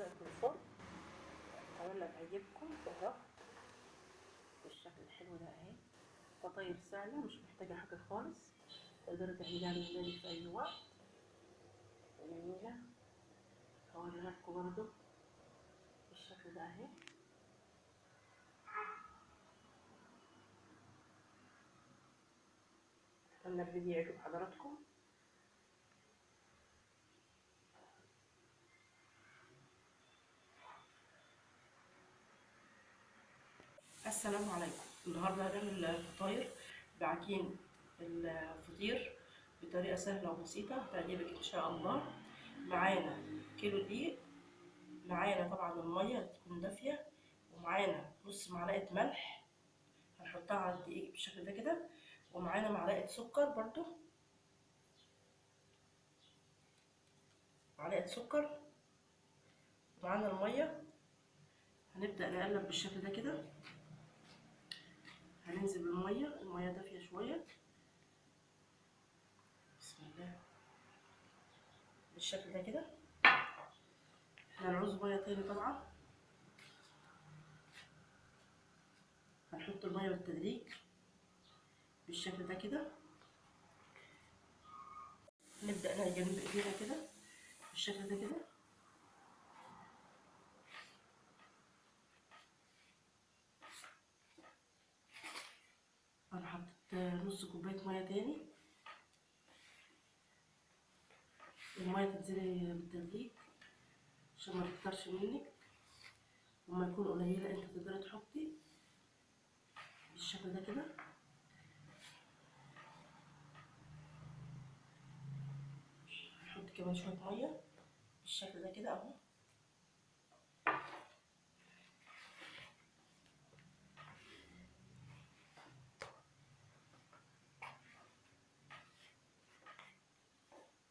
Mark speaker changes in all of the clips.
Speaker 1: طريقة الفرن، اتمنى تعجبكم. اهو بالشكل الحلو ده اهي، فطاير سهلة مش محتاجة حاجة خالص، تقدري تعمليها من بالك في اي وقت. جميلة. هوريها لكم برضو بالشكل ده اهي. اتمنى الفيديو يعجب حضراتكم. السلام عليكم. النهارده هنعمل فطاير بعجين الفطير بطريقه سهله وبسيطه هتعجبك ان شاء الله. معانا كيلو دقيق، معانا طبعا الميه تكون دافيه، ومعانا نص معلقه ملح هنحطها على الدقيق بالشكل ده كده، ومعانا معلقه سكر برضو، معلقه سكر، ومعانا الميه. هنبدا نقلب بالشكل ده كده، هننزل بالميه، الميه دافيه شويه. بسم الله. بالشكل ده كده هنعوز ميه تاني طبعا، هنحط الميه بالتدريج بالشكل ده كده. نبدأ نعجن بإيدينا كده بالشكل ده كده. أنا حطيت نص كوباية مية تاني، المية تنزلي بالتدريج عشان ما تكترش منك، وما يكون قليلة انت تقدري تحطي بالشكل ده كده. هنحط كمان شوية مية بالشكل ده كده اهو.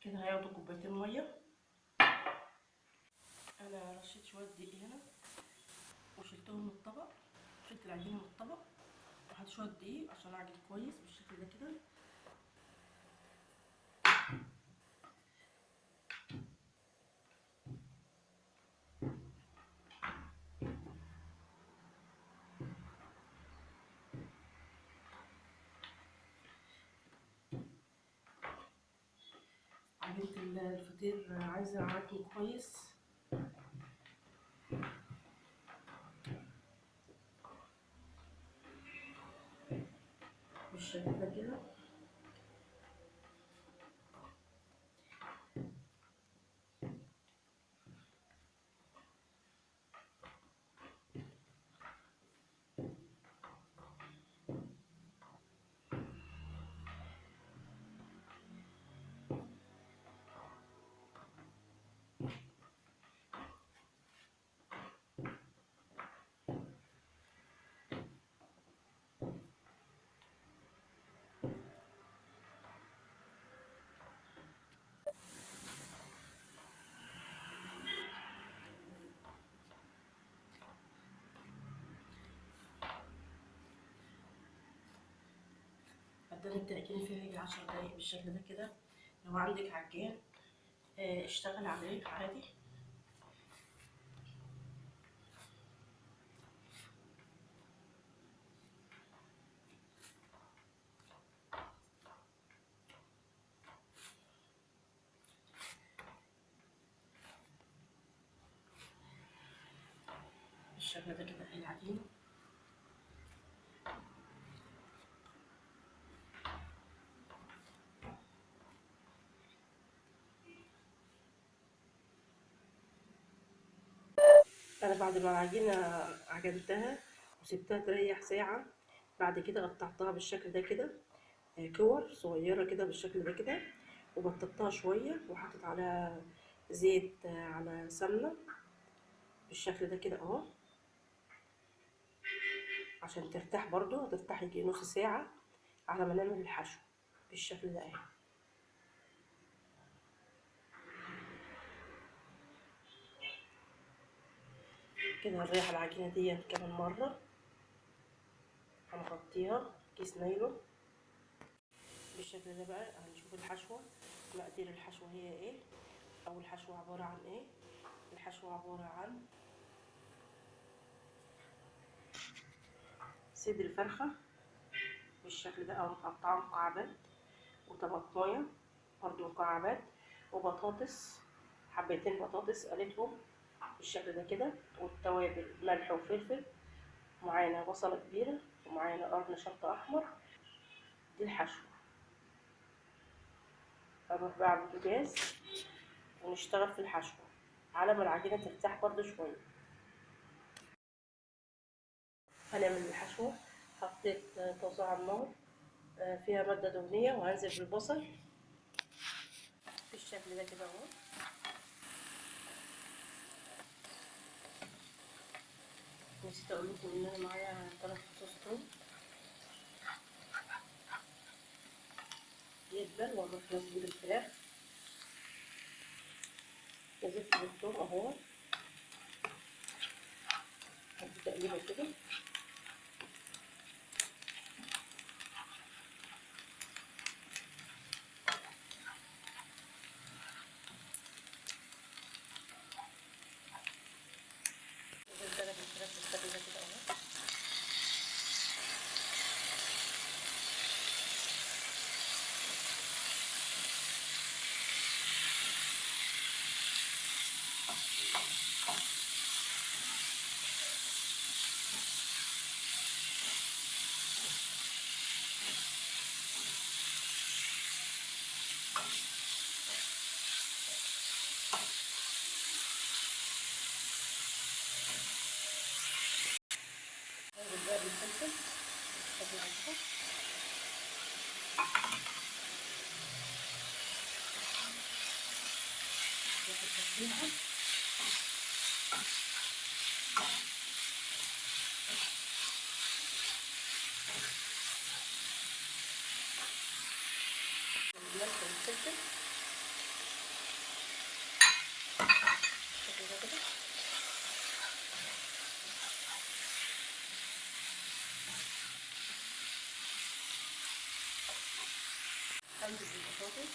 Speaker 1: كده هياخدوا كوبايتين مية. انا رشيت شوية دقيق هنا وشلتهم من الطبق، شلت العجينة من الطبق وحطيت شوية دقيق عشان اعجن كويس بالشكل ده كده. عجينة الفطير عايزة عجن كويس بالشكل ده كده. هتفضلي تعجني فيها يجي 10 دقايق بالشكل ده كده. لو عندك عجان اشتغل عليه عادي. بالشكل ده كده اهي العجينة. انا بعد ما العجينة عجنتها وسبتها تريح ساعة، بعد كده قطعتها بالشكل ده كده كور صغيرة كده بالشكل ده كده، وبططتها شوية وحطيت على زيت على سمنة بالشكل ده كده اهو، عشان ترتاح برضو. هترتاح يجي نص ساعة على ما نعمل الحشو بالشكل ده اهي. كده هنريح العجينة ديت كمان مرة، هنغطيها كيس نايلون بالشكل ده. بقى هنشوف الحشوة، مقادير الحشوة هي ايه، او الحشوة عبارة عن ايه. الحشو عبارة عن صدر الفرخة بالشكل ده أو مقطعة مكعبات، وطماطماية برضو مكعبات، وبطاطس، حبتين بطاطس قليتهم بالشكل ده كده، والتوابل ملح وفلفل، ومعانا بصلة كبيرة، ومعانا قرن شطة أحمر. دي الحشو. هنروح بقى على البوتاجاز ونشتغل في الحشو على ما العجينة ترتاح برضو شوية. هنعمل الحشوة. حطيت طاسة على النار فيها مادة دهنية، وهنزل بالبصل بالشكل ده كده اهو. نسيت اقول لكم ان انا معايا 3 فصوص توم يدبل، واروح نزل الفراخ. نزلت بالثوم اهو، هدي تقليبه كده. نزلت انا بالفراخ بالشكل ده كده اهو. ننزل بقى بالفلفل بالشكل ده كده. ناخد تشويحة. الملح والفلفل بالشكل ده كده. هنزل بالبطاطس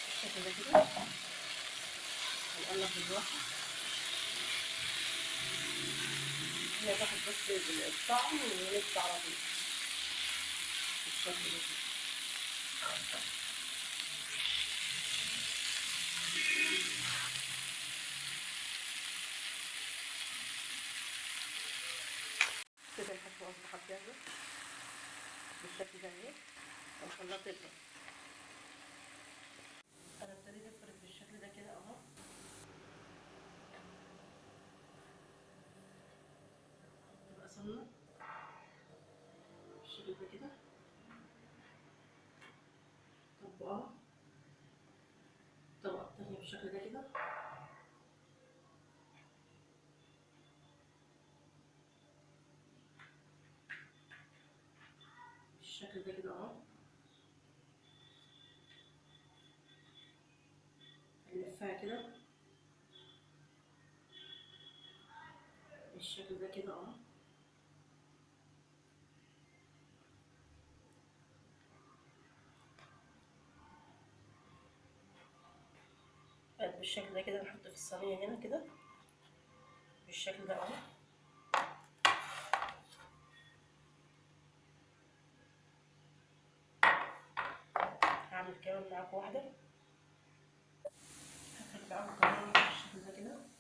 Speaker 1: بالشكل ده كده. هنقلب بالراحة، هي تاخد بس الطعم ونلف على طول بالشكل ده كده. كده الحشوة أصبحت جاهزة بالشكل ده اهي. هنخليها تبرد. أنا ابتديت أفرد بالشكل ده كده أهو. تبقى سمنة بالشكل ده كده. طبقها الطبقة التانية بالشكل ده كده. بالشكل ده كده اهو. نلفها كده بالشكل ده كده اهو. بقت بالشكل ده كده. نحط في الصينية هنا كده بالشكل ده اهو. هعمل كمان معاكم واحدة. هفرد معاكم كمان بالشكل ده كده.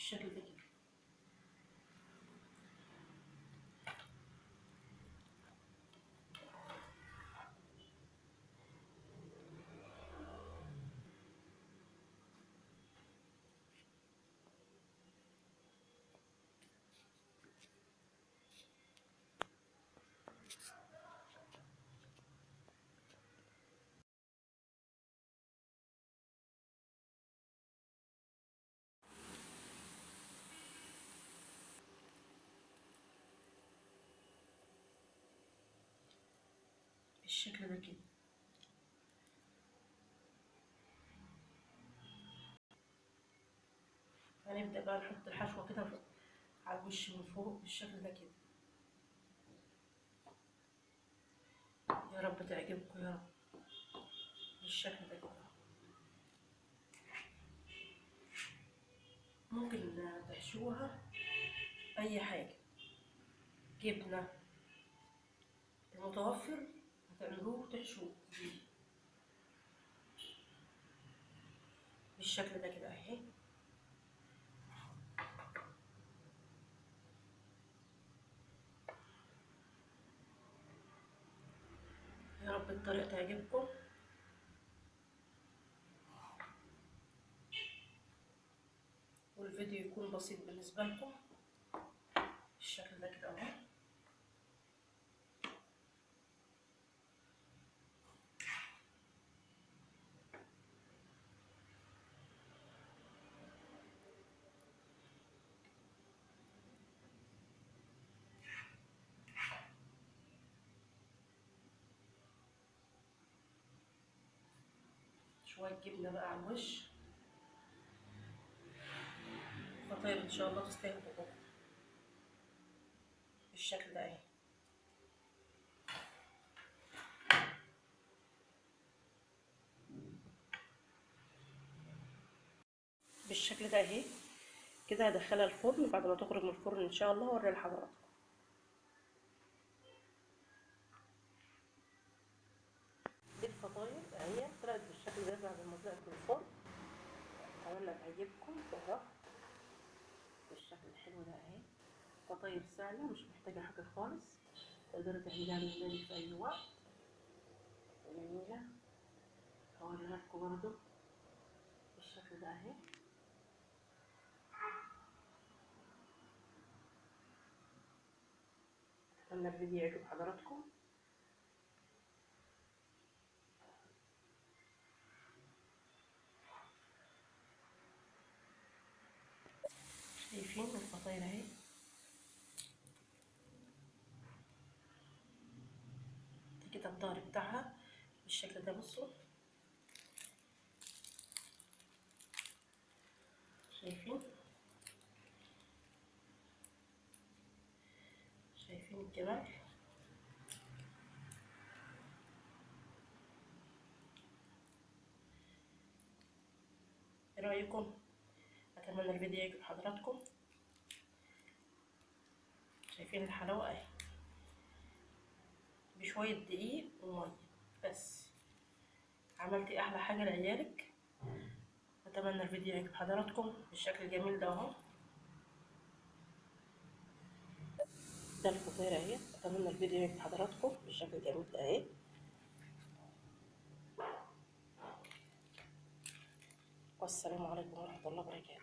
Speaker 1: بالشكل ده كده. بالشكل ده كده. هنبدأ بقى نحط الحشوة كده على الوش من فوق بالشكل ده كده. يا رب تعجبكم يا رب. بالشكل ده كده. ممكن تحشوها أي حاجة، جبنة المتوفر هتعملوه وتحشوه بيه بالشكل ده كده اهي. يا رب الطريقة تعجبكم والفيديو يكون بسيط بالنسبة لكم بالشكل ده كده اهو. شوية جبنة بقى على الوش. فطاير ان شاء الله تستاهل بكم بالشكل ده اهي. بالشكل ده اهي كده. هدخلها الفرن بعد ما تخرج من الفرن ان شاء الله اوريها لحضراتكم. دي الفطاير اهي طلعت بالشكل ده بعد ما طلعت من الفرن. اتمنى تعجبكم اهو بالشكل الحلو ده اهي. فطاير سهله مش محتاجه حاجه خالص، تقدري تعمليها من البيت في اي وقت. جميله. هوريها لكم برضو بالشكل ده اهي. اتمنى الفيديو يعجب حضراتكم. شايفين الفطاير اهي. ده كده الظهر بتاعها بالشكل ده. بصوا شايفين الجمال. ايه رايكم؟ اتمنى الفيديو يعجب حضراتكم. شايفين الحلاوه اهي بشويه دقيق وميه بس. عملتي احلى حاجه لعيالك. اتمنى الفيديو يعجب حضراتكم بالشكل الجميل ده اهو. ده الفطيره اهي. اتمنى الفيديو يعجب حضراتكم بالشكل الجميل ده اهي. والسلام عليكم ورحمه الله وبركاته.